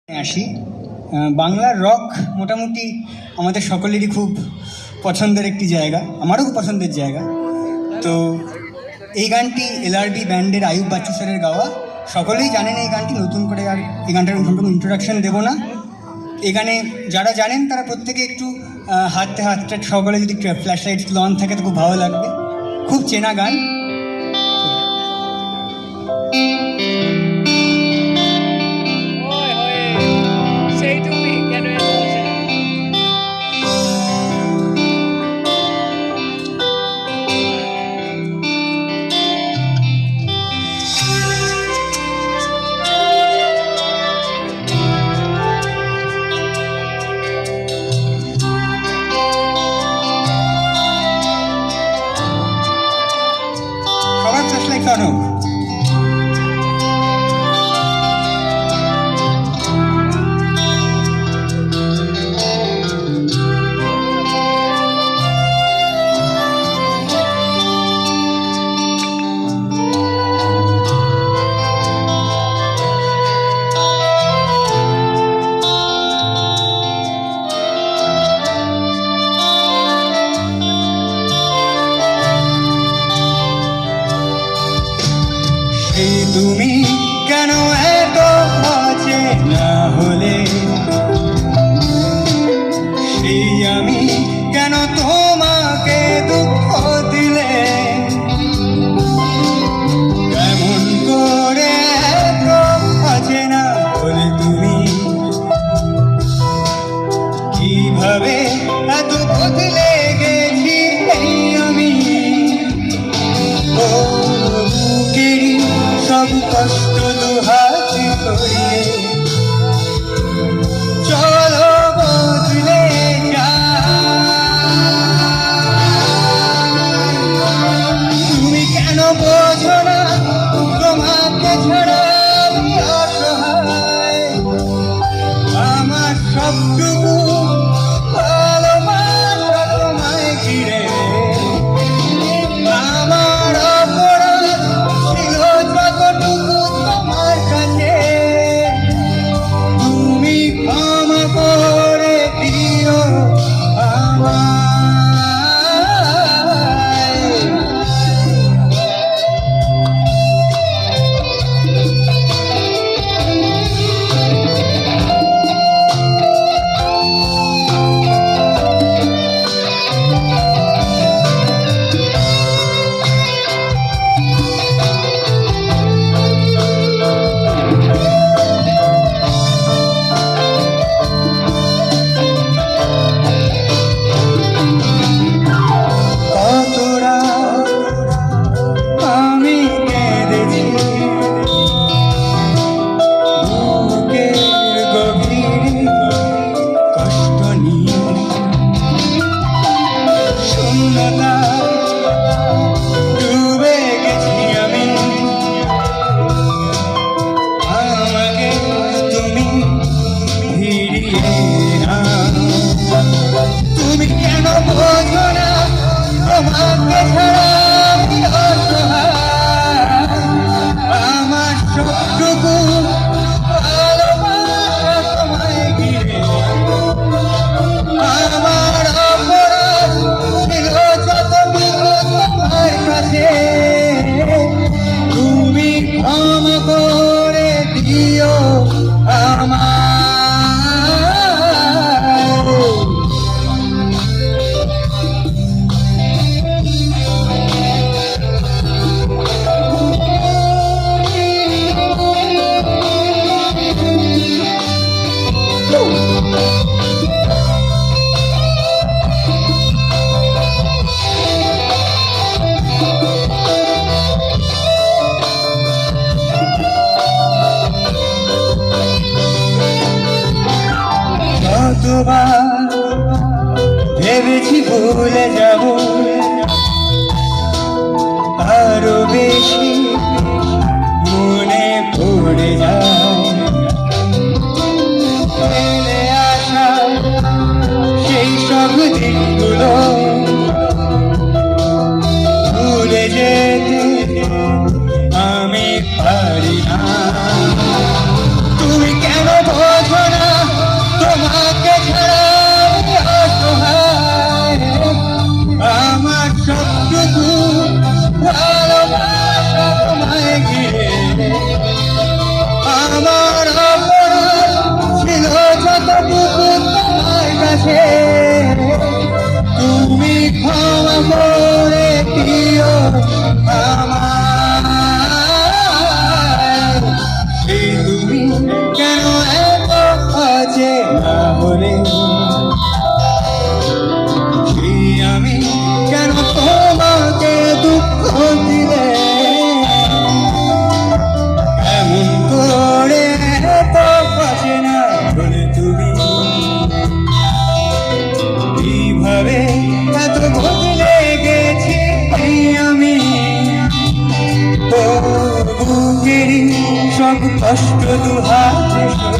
আসি বাংলার রক মোটামুটি আমাদের সকলেরই খুব পছন্দের একটি জায়গা, আমারও খুব পছন্দের জায়গা। তো এই গানটি এলআরবি ব্যান্ডের আয়ুব বাচ্চু স্যারের গাওয়া। সকলেই জানেন এই গানটি, নতুন করে আর এই গানটার সম্পূর্ণ ইন্ট্রোডাকশন দেবো না। এই গানে যারা জানেন তারা প্রত্যেকে একটু হাতটা সকলে যদি ফ্ল্যাশ লাইট অন থাকে তো খুব ভালো লাগবে, খুব চেনা গান। Just like Farooq. তুমি কেন এত বাজে না হলে, সেই আমি কেন তোমাকে দুঃখ দিলে, কেমন করে এত বাজে না হলে তুমি, কিভাবে এত বদলে গেছি আমি, ও বুকেরই সব কষ্ট দুহাতে ধরিয়ে চলো বদলে তুমি কেন বোঝো না তোমাকে ছাড়া আমি অসহায়, আমার সবটুকু ভালোবাসা তোমায় ঘিরে, আমার অপরাধ ছিল যতটুকু তোমার কাছে, তুমি ক্ষমা করে দিও আমায়। ডুবে গেছি আমি, আমাকে তুমি ফিরিয়ে আনো, তুমি কেন বোঝো না তোমাকে ছাড়া আমি অসহায়, আমার সবটুকু ভালোবাসা তোমায় ঘিরে, আমার অপরাধ ছিল যতটুকু তোমার কাছে, তুমি ক্ষমা করে দিও আমায়। কতবার ভেবেছি ভুলে যাব, আরো বেশি মনে পড়ে যায় ফেলে আসা সেই সব দিনগুলো, ভুলে যেতে আমি পারি না, তুমি কেন বোঝো কষ্ট দুহাতে